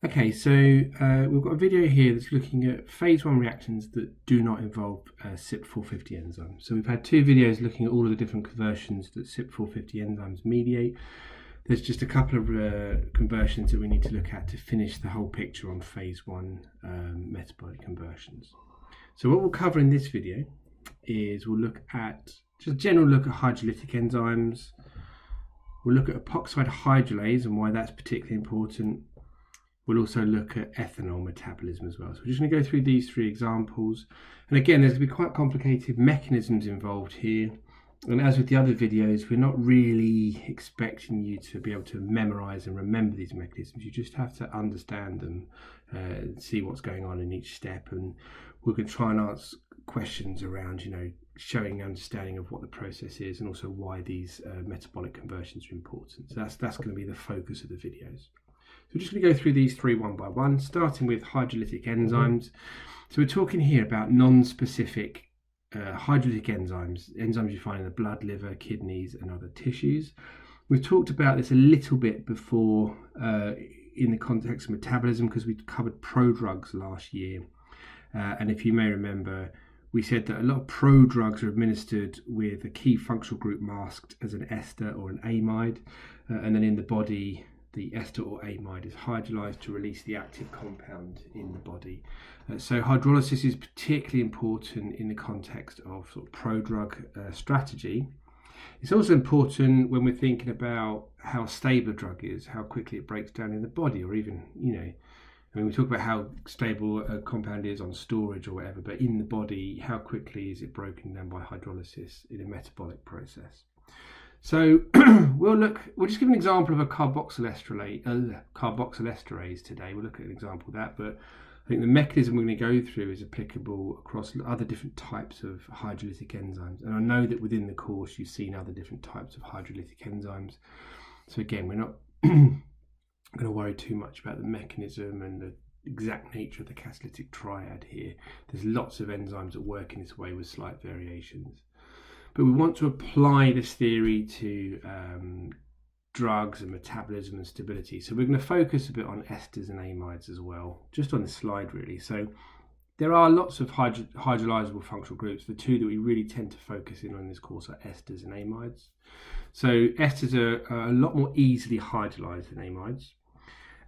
Okay, so we've got a video here that's looking at phase 1 reactions that do not involve CYP450 enzymes. So we've had two videos looking at all of the different conversions that CYP450 enzymes mediate. There's just a couple of conversions that we need to look at to finish the whole picture on phase 1 metabolic conversions. So what we'll cover in this video is we'll look at just a general look at hydrolytic enzymes. We'll look at epoxide hydrolase and why that's particularly important. We'll also look at ethanol metabolism as well. So we're just going to go through these three examples. And again, there's going to be quite complicated mechanisms involved here. And as with the other videos, we're not really expecting you to be able to memorize and remember these mechanisms. You just have to understand them, see what's going on in each step. And we're going to try and answer questions around, showing understanding of what the process is and also why these metabolic conversions are important. So that's going to be the focus of the videos. So we're just going to go through these three one by one, starting with hydrolytic enzymes. So we're talking here about non-specific hydrolytic enzymes, enzymes you find in the blood, liver, kidneys and other tissues. We've talked about this a little bit before in the context of metabolism because we covered prodrugs last year. And if you may remember, we said that a lot of prodrugs are administered with a key functional group masked as an ester or an amide, and then in the body the ester or amide is hydrolyzed to release the active compound in the body. So hydrolysis is particularly important in the context of sort of prodrug strategy. It's also important when we're thinking about how stable a drug is, how quickly it breaks down in the body, or even, we talk about how stable a compound is on storage or whatever, but in the body, how quickly is it broken down by hydrolysis in a metabolic process? So we'll just give an example of a carboxyl esterase today. We'll look at an example of that, but I think the mechanism we're going to go through is applicable across other different types of hydrolytic enzymes. And I know that within the course you've seen other different types of hydrolytic enzymes. So again, we're not going to worry too much about the mechanism and the exact nature of the catalytic triad here. There's lots of enzymes that work in this way with slight variations. But we want to apply this theory to drugs and metabolism and stability. So we're going to focus a bit on esters and amides as well, just on this slide really. So there are lots of hydrolyzable functional groups. The two that we really tend to focus in on this course are esters and amides. So esters are a lot more easily hydrolyzed than amides.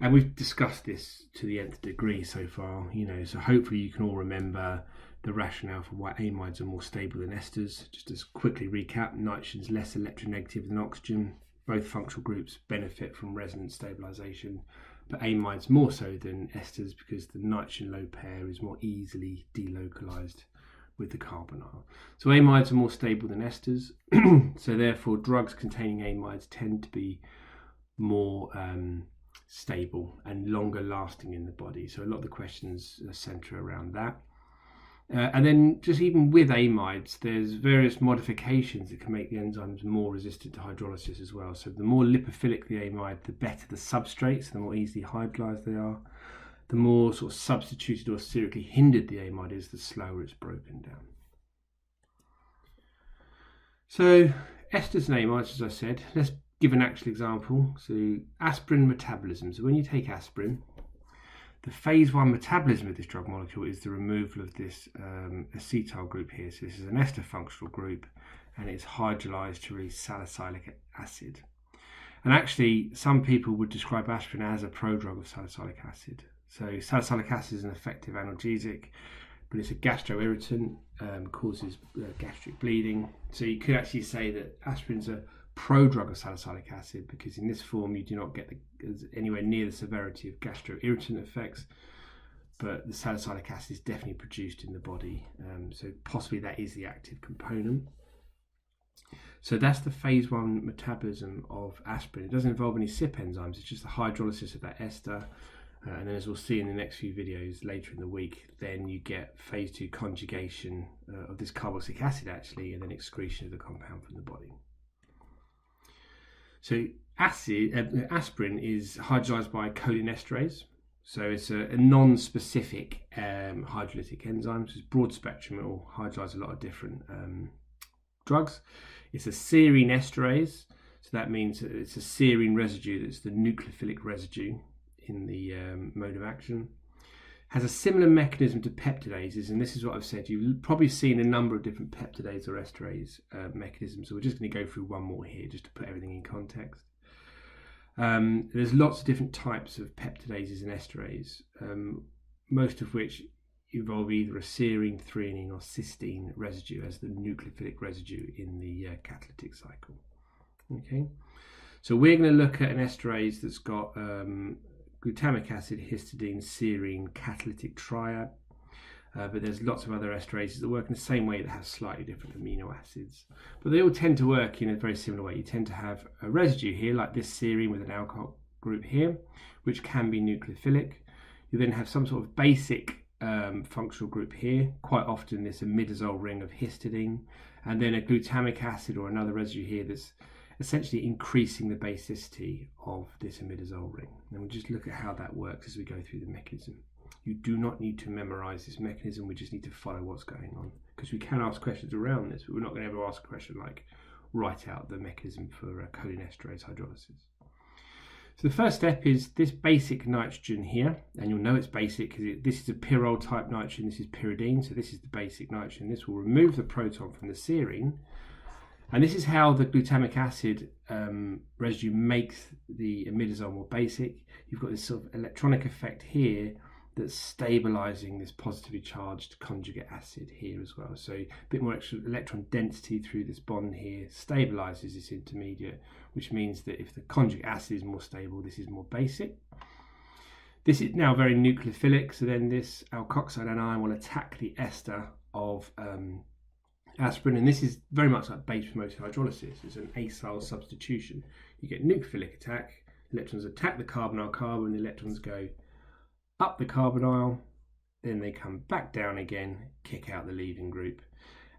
And we've discussed this to the nth degree so far, so hopefully you can all remember the rationale for why amides are more stable than esters. Just to quickly recap, nitrogen's less electronegative than oxygen. Both functional groups benefit from resonance stabilization, but amides more so than esters because the nitrogen low pair is more easily delocalized with the carbonyl. So amides are more stable than esters, so therefore drugs containing amides tend to be more stable and longer lasting in the body. So a lot of the questions center around that. And then just even with amides, there's various modifications that can make the enzymes more resistant to hydrolysis as well. So the more lipophilic the amide, the better the substrate, so the more easily hydrolyzed they are. The more sort of substituted or serically hindered the amide is, the slower it's broken down. So esters and amides, as I said, let's give an actual example. So aspirin metabolism. So when you take aspirin, the phase 1 metabolism of this drug molecule is the removal of this acetyl group here. So this is an ester functional group and it's hydrolyzed to release salicylic acid. And actually, some people would describe aspirin as a prodrug of salicylic acid. So salicylic acid is an effective analgesic, but it's a gastroirritant, causes gastric bleeding. So you could actually say that aspirin's a prodrug of salicylic acid because in this form you do not get anywhere near the severity of gastroirritant effects, but the salicylic acid is definitely produced in the body, so possibly that is the active component. So that's the phase 1 metabolism of aspirin. It doesn't involve any CYP enzymes, it's just the hydrolysis of that ester, and then as we'll see in the next few videos later in the week, then you get phase 2 conjugation of this carboxylic acid actually, and then excretion of the compound from the body. So aspirin is hydrolyzed by cholinesterase. So it's a non-specific hydrolytic enzyme. So it's broad spectrum. It will hydrolyze a lot of different drugs. It's a serine esterase. So that means it's a serine residue that's the nucleophilic residue in the mode of action. Has a similar mechanism to peptidases, and this is what I've said. You've probably seen a number of different peptidase or esterase mechanisms, so we're just going to go through one more here just to put everything in context. There's lots of different types of peptidases and esterases, most of which involve either a serine, threonine or cysteine residue as the nucleophilic residue in the catalytic cycle. Okay, so we're going to look at an esterase that's got glutamic acid, histidine, serine, catalytic triad, but there's lots of other esterases that work in the same way that have slightly different amino acids, but they all tend to work in a very similar way. You tend to have a residue here like this serine with an alcohol group here, which can be nucleophilic. You then have some sort of basic functional group here, quite often this imidazole ring of histidine, and then a glutamic acid or another residue here that's essentially increasing the basicity of this imidazole ring. And we'll just look at how that works as we go through the mechanism. You do not need to memorize this mechanism, we just need to follow what's going on, because we can ask questions around this, but we're not going to ever ask a question like write out the mechanism for cholinesterase hydrolysis. So the first step is this basic nitrogen here, and you'll know it's basic because this is a pyrrole type nitrogen, this is pyridine, so this is the basic nitrogen. This will remove the proton from the serine, and this is how the glutamic acid residue makes the imidazole more basic. You've got this sort of electronic effect here that's stabilizing this positively charged conjugate acid here as well. So a bit more extra electron density through this bond here stabilizes this intermediate, which means that if the conjugate acid is more stable, this is more basic. This is now very nucleophilic, so then this alkoxide anion will attack the ester of aspirin, and this is very much like base promoted hydrolysis. It's an acyl substitution. You get nucleophilic attack, electrons attack the carbonyl carbon, the electrons go up the carbonyl, then they come back down again, kick out the leaving group.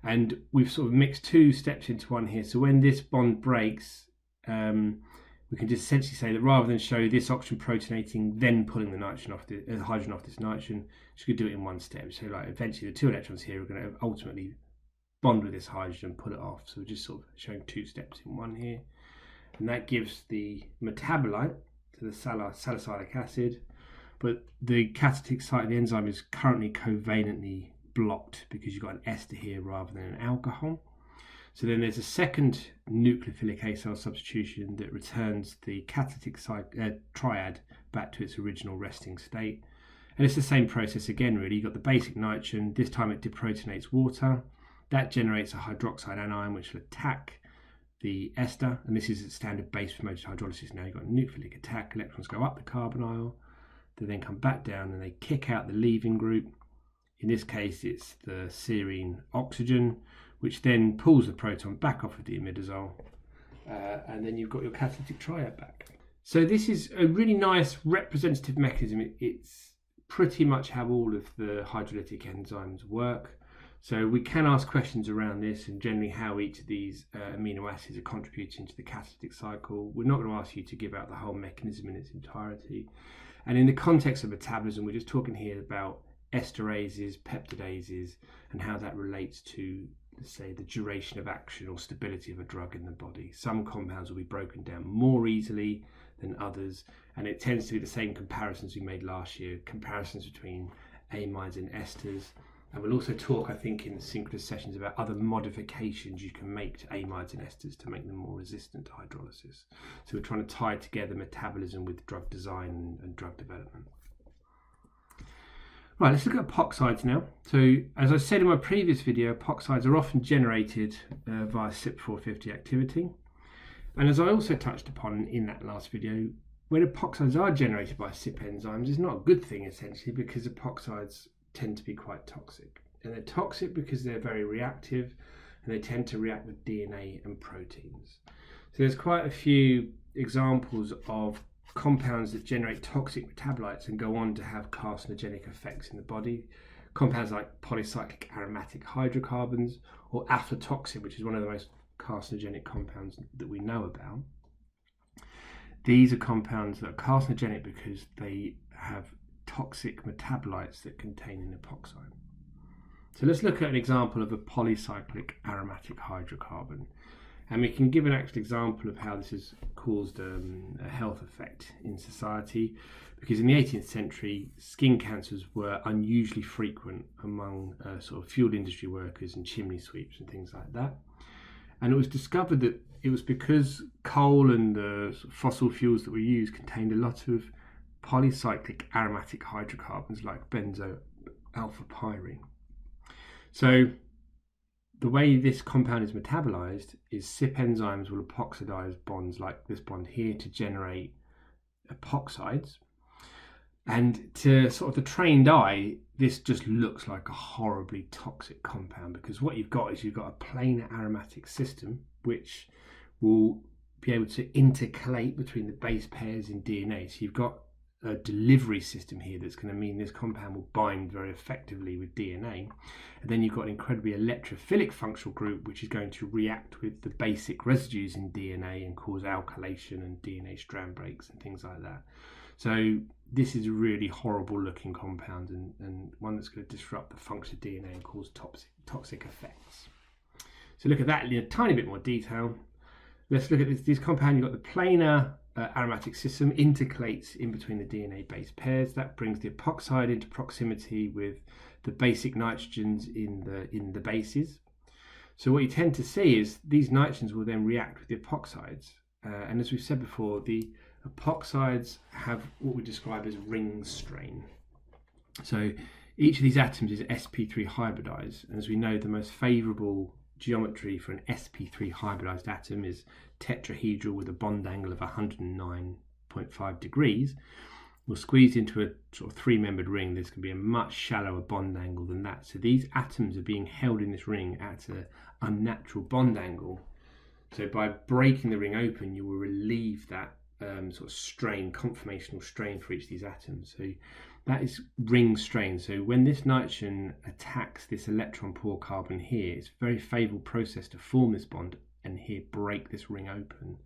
And we've sort of mixed two steps into one here. So when this bond breaks, we can just essentially say that rather than show this oxygen protonating, then pulling the nitrogen off the hydrogen off this nitrogen, you could do it in one step. So like eventually the two electrons here are going to ultimately bond with this hydrogen, pull it off. So we're just sort of showing two steps in one here. And that gives the metabolite to the salicylic acid, but the catalytic site of the enzyme is currently covalently blocked because you've got an ester here rather than an alcohol. So then there's a second nucleophilic acyl substitution that returns the catalytic triad back to its original resting state. And it's the same process again really. You've got the basic nitrogen, this time it deprotonates water. That generates a hydroxide anion which will attack the ester, and this is a standard base promoted hydrolysis. Now you've got a nucleophilic attack, electrons go up the carbonyl, they then come back down and they kick out the leaving group. In this case it's the serine oxygen, which then pulls the proton back off of the imidazole, and then you've got your catalytic triad back. So this is a really nice representative mechanism. It's pretty much how all of the hydrolytic enzymes work. So we can ask questions around this and generally how each of these amino acids are contributing to the catalytic cycle. We're not going to ask you to give out the whole mechanism in its entirety. And in the context of metabolism, we're just talking here about esterases, peptidases, and how that relates to, let's say, the duration of action or stability of a drug in the body. Some compounds will be broken down more easily than others, and it tends to be the same comparisons we made last year, comparisons between amides and esters. And we'll also talk, I think, in the synchronous sessions about other modifications you can make to amides and esters to make them more resistant to hydrolysis. So we're trying to tie together metabolism with drug design and drug development. Right, let's look at epoxides now. So as I said in my previous video, epoxides are often generated via CYP450 activity. And as I also touched upon in that last video, when epoxides are generated by CYP enzymes, it's not a good thing essentially, because epoxides tend to be quite toxic. And they're toxic because they're very reactive and they tend to react with DNA and proteins. So there's quite a few examples of compounds that generate toxic metabolites and go on to have carcinogenic effects in the body. Compounds like polycyclic aromatic hydrocarbons, or aflatoxin, which is one of the most carcinogenic compounds that we know about. These are compounds that are carcinogenic because they have toxic metabolites that contain an epoxide. So let's look at an example of a polycyclic aromatic hydrocarbon. And we can give an actual example of how this has caused a health effect in society, because in the 18th century, skin cancers were unusually frequent among sort of fuel industry workers and chimney sweeps and things like that. And it was discovered that it was because coal and the fossil fuels that we use contained a lot of polycyclic aromatic hydrocarbons like benzo alpha pyrene. So the way this compound is metabolized is CYP enzymes will epoxidize bonds like this bond here to generate epoxides. And to sort of the trained eye, this just looks like a horribly toxic compound, because what you've got is you've got a plain aromatic system which will be able to intercalate between the base pairs in DNA. So you've got a delivery system here that's going to mean this compound will bind very effectively with DNA. And then you've got an incredibly electrophilic functional group which is going to react with the basic residues in DNA and cause alkylation and DNA strand breaks and things like that. So this is a really horrible looking compound and one that's going to disrupt the function of DNA and cause toxic effects. So look at that in a tiny bit more detail. Let's look at this compound. You've got the planar aromatic system intercalates in between the DNA base pairs. That brings the epoxide into proximity with the basic nitrogens in the bases. So what you tend to see is these nitrogens will then react with the epoxides. And as we've said before, the epoxides have what we describe as ring strain. So each of these atoms is sp3 hybridized, and as we know, the most favorable geometry for an sp3 hybridized atom is tetrahedral with a bond angle of 109.5 degrees. Well, squeezed into a sort of three-membered ring, there's going to be a much shallower bond angle than that. So these atoms are being held in this ring at an unnatural bond angle. So by breaking the ring open, you will relieve that sort of strain, conformational strain for each of these atoms. So that is ring strain. So when this nitrogen attacks this electron poor carbon here, it's a very favourable process to form this bond and here break this ring open.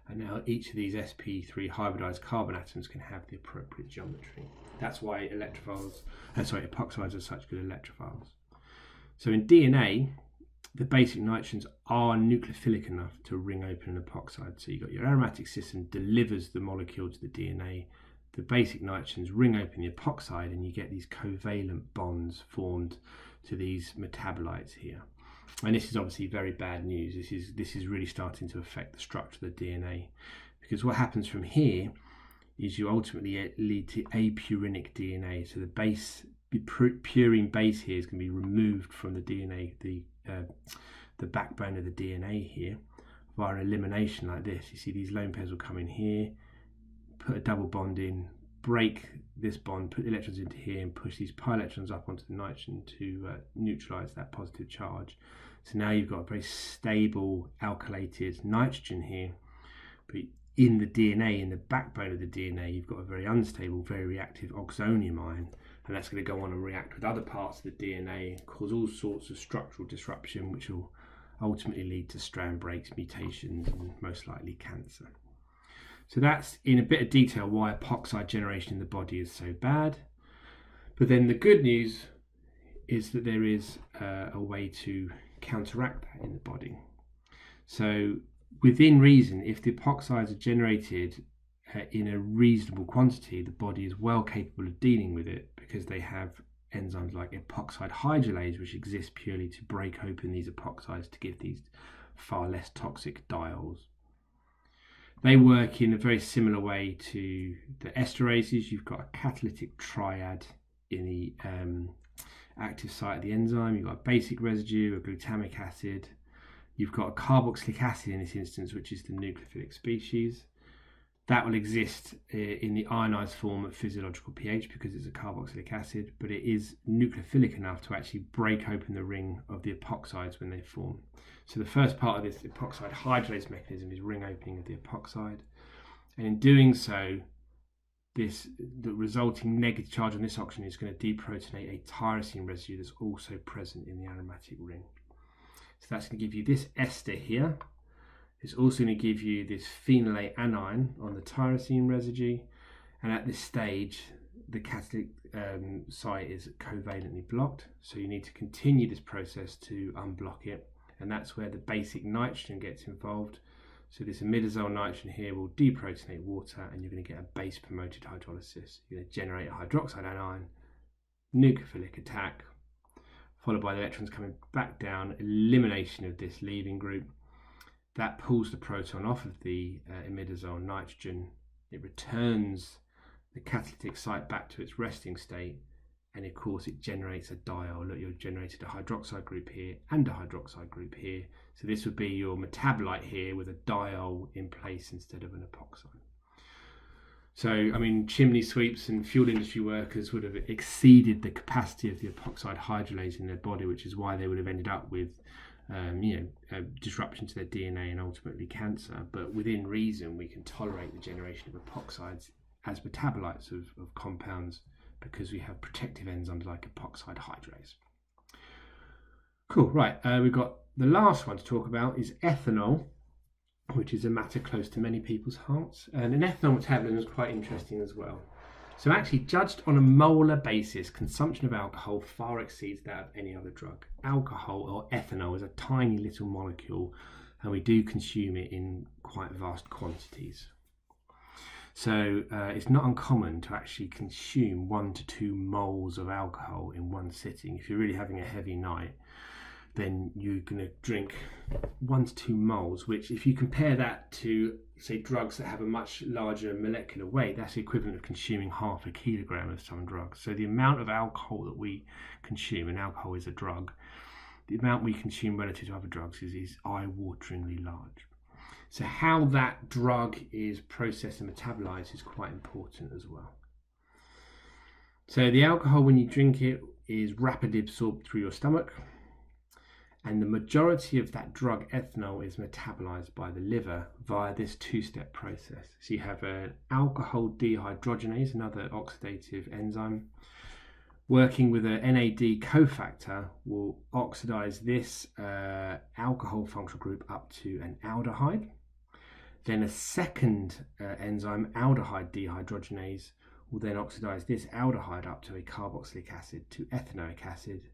And now each of these sp3 hybridized carbon atoms can have the appropriate geometry. That's why epoxides are such good electrophiles. So in DNA, the basic nitrogens are nucleophilic enough to ring open an epoxide. So you've got your aromatic system delivers the molecule to the DNA. The basic nitrogens ring open the epoxide and you get these covalent bonds formed to these metabolites here. And this is obviously very bad news. This is really starting to affect the structure of the DNA, because what happens from here is you ultimately lead to apurinic DNA. So the purine base here is going to be removed from the DNA, the backbone of the DNA here, via elimination like this. You see these lone pairs will come in here, put a double bond in, break this bond, put the electrons into here and push these pi electrons up onto the nitrogen to neutralize that positive charge. So now you've got a very stable alkylated nitrogen here, but in the DNA, in the backbone of the DNA, you've got a very unstable, very reactive oxonium ion, and that's going to go on and react with other parts of the DNA, cause all sorts of structural disruption, which will ultimately lead to strand breaks, mutations, and most likely cancer. So that's in a bit of detail why epoxide generation in the body is so bad. But then the good news is that there is a way to counteract that in the body. So within reason, if the epoxides are generated in a reasonable quantity, the body is well capable of dealing with it, because they have enzymes like epoxide hydrolase, which exist purely to break open these epoxides to give these far less toxic diols. They work in a very similar way to the esterases. You've got a catalytic triad in the active site of the enzyme. You've got a basic residue, a glutamic acid. You've got a carboxylic acid in this instance, which is the nucleophilic species. That will exist in the ionized form at physiological pH because it's a carboxylic acid, but it is nucleophilic enough to actually break open the ring of the epoxides when they form. So the first part of this epoxide hydrolase mechanism is ring opening of the epoxide. And in doing so, the resulting negative charge on this oxygen is going to deprotonate a tyrosine residue that's also present in the aromatic ring. So that's going to give you this ester here. It's also going to give you this phenolate anion on the tyrosine residue. And at this stage, the catalytic site is covalently blocked. So you need to continue this process to unblock it. and that's where the basic nitrogen gets involved. So this imidazole nitrogen here will deprotonate water, and you're going to get a base promoted hydrolysis. You're going to generate a hydroxide anion, nucleophilic attack, followed by the electrons coming back down, elimination of this leaving group. That pulls the proton off of the imidazole nitrogen. It returns the catalytic site back to its resting state, and of course it generates a diol. Look, you've generated a hydroxide group here and a hydroxide group here. So this would be your metabolite here with a diol in place instead of an epoxide. So, I mean, chimney sweeps and fuel industry workers would have exceeded the capacity of the epoxide hydrolase in their body, which is why they would have ended up with disruption to their DNA and ultimately cancer. But within reason, we can tolerate the generation of epoxides as metabolites of compounds because we have protective enzymes like epoxide hydrolase. Cool, right, we've got the last one to talk about is ethanol, which is a matter close to many people's hearts. And an ethanol metabolism is quite interesting as well. So actually, judged on a molar basis, consumption of alcohol far exceeds that of any other drug. Alcohol, or ethanol, is a tiny little molecule, and we do consume it in quite vast quantities. So it's not uncommon to actually consume 1 to 2 moles of alcohol in one sitting. If you're really having a heavy night, then you're going to drink 1 to 2 moles, which if you compare that to, say, drugs that have a much larger molecular weight, that's the equivalent of consuming half a kilogram of some drugs. So the amount of alcohol that we consume, and alcohol is a drug, the amount we consume relative to other drugs is eye-wateringly large. So how that drug is processed and metabolized is quite important as well. So the alcohol, when you drink it, is rapidly absorbed through your stomach, and the majority of that drug, ethanol, is metabolized by the liver via this two-step process. So you have an alcohol dehydrogenase, another oxidative enzyme, working with an NAD cofactor, will oxidize this alcohol functional group up to an aldehyde. Then a second enzyme, aldehyde dehydrogenase, will then oxidize this aldehyde up to a carboxylic acid to ethanoic acid.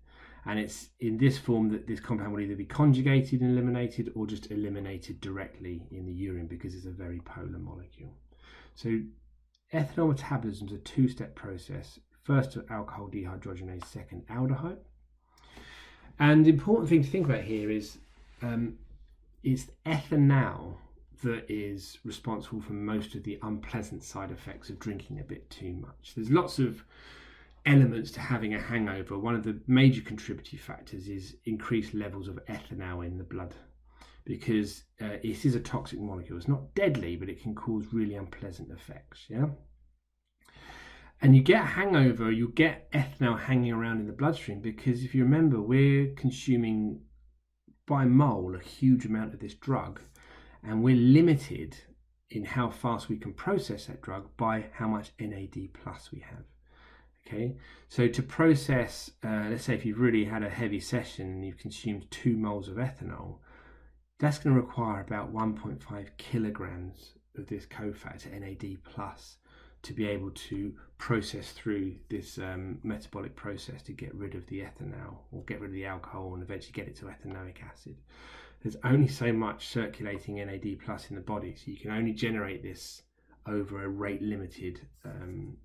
And it's in this form that this compound will either be conjugated and eliminated or just eliminated directly in the urine because it's a very polar molecule. So ethanol metabolism is a two-step process. First alcohol dehydrogenase, second aldehyde. And the important thing to think about here is it's ethanol that is responsible for most of the unpleasant side effects of drinking a bit too much. There's lots of elements to having a hangover. One of the major contributing factors is increased levels of ethanol in the blood, because it is a toxic molecule. It's not deadly, but it can cause really unpleasant effects. Yeah. And you get a hangover, you get ethanol hanging around in the bloodstream because if you remember, we're consuming by mole a huge amount of this drug, and we're limited in how fast we can process that drug by how much NAD plus we have. Okay, so to process, let's say if you've really had a heavy session and you've consumed 2 moles of ethanol, that's going to require about 1.5 kilograms of this cofactor NAD plus to be able to process through this metabolic process to get rid of the ethanol or get rid of the alcohol and eventually get it to ethanoic acid. There's only so much circulating NAD plus in the body, so you can only generate this over a rate limited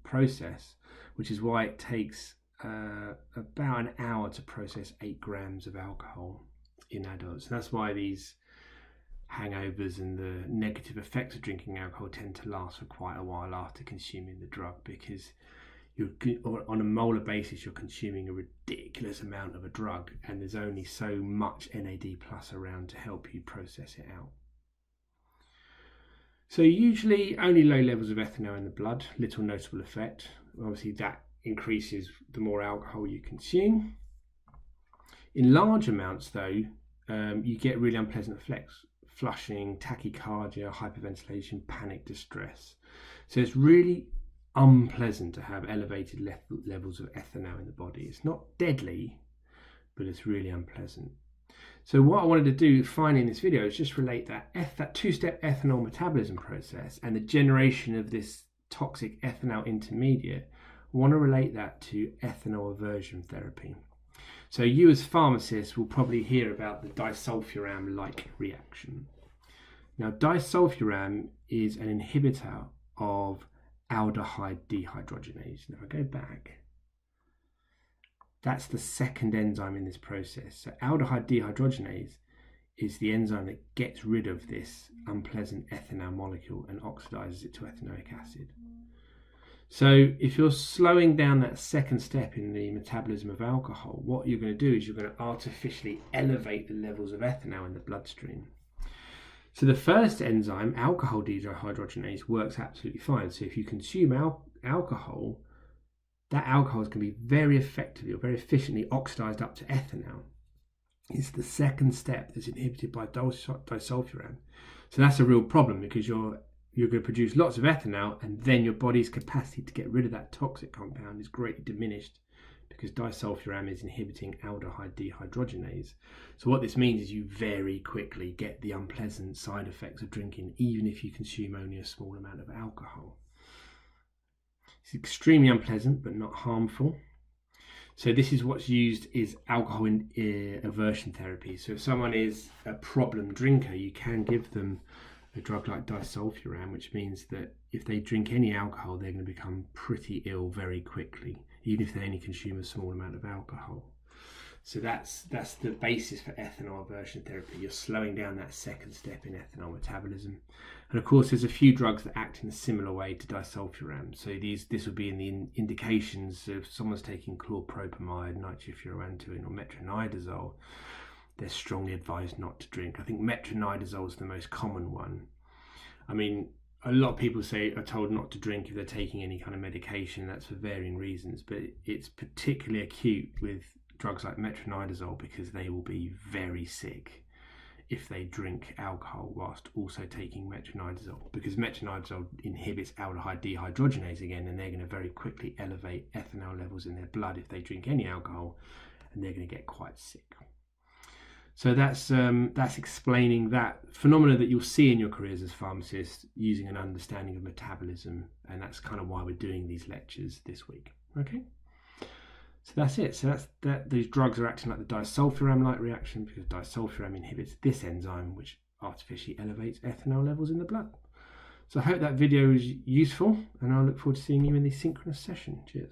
process, which is why it takes about an hour to process 8 grams of alcohol in adults. And that's why these hangovers and the negative effects of drinking alcohol tend to last for quite a while after consuming the drug, because you're on a molar basis you're consuming a ridiculous amount of a drug, and there's only so much NAD plus around to help you process it out. So usually only low levels of ethanol in the blood, little noticeable effect. Obviously that increases the more alcohol you consume. In large amounts though, you get really unpleasant effects: flushing, tachycardia, hyperventilation, panic, distress. So it's really unpleasant to have elevated levels of ethanol in the body. It's not deadly, but it's really unpleasant. So what I wanted to do finally in this video is just relate that two-step ethanol metabolism process and the generation of this toxic ethanol intermediate. I want to relate that to ethanol aversion therapy. So you as pharmacists will probably hear about the disulfiram-like reaction. Now, disulfiram is an inhibitor of aldehyde dehydrogenase. Now, if I go back, that's the second enzyme in this process. So aldehyde dehydrogenase is the enzyme that gets rid of this unpleasant ethanol molecule and oxidizes it to ethanoic acid. So if you're slowing down that second step in the metabolism of alcohol, what you're going to do is you're going to artificially elevate the levels of ethanol in the bloodstream. So the first enzyme, alcohol dehydrogenase, works absolutely fine. So if you consume alcohol, that alcohol is going to be very effectively or very efficiently oxidized up to ethanol. It's the second step that's inhibited by disulfiram. So that's a real problem, because you're going to produce lots of ethanol, and then your body's capacity to get rid of that toxic compound is greatly diminished because disulfiram is inhibiting aldehyde dehydrogenase. So what this means is you very quickly get the unpleasant side effects of drinking, even if you consume only a small amount of alcohol. It's extremely unpleasant but not harmful. So this is what's used is alcohol aversion therapy. So if someone is a problem drinker, you can give them a drug like disulfiram, which means that if they drink any alcohol, they're going to become pretty ill very quickly, even if they only consume a small amount of alcohol. So that's the basis for ethanol aversion therapy. You're slowing down that second step in ethanol metabolism. And of course, there's a few drugs that act in a similar way to disulfiram. So this would be in the indications of someone's taking chlorpropamide, nitrofurantoin, or metronidazole. They're strongly advised not to drink. I think metronidazole is the most common one. I mean, a lot of people are told not to drink if they're taking any kind of medication. That's for varying reasons, but it's particularly acute with drugs like metronidazole, because they will be very sick if they drink alcohol whilst also taking metronidazole, because metronidazole inhibits aldehyde dehydrogenase again, and they're going to very quickly elevate ethanol levels in their blood if they drink any alcohol, and they're going to get quite sick. So that's explaining that phenomena that you'll see in your careers as pharmacists, using an understanding of metabolism, and that's kind of why we're doing these lectures this week. Okay, so that's it. So these drugs are acting like the disulfiram-like reaction, because disulfiram inhibits this enzyme, which artificially elevates ethanol levels in the blood. So I hope that video is useful, and I look forward to seeing you in the synchronous session. Cheers.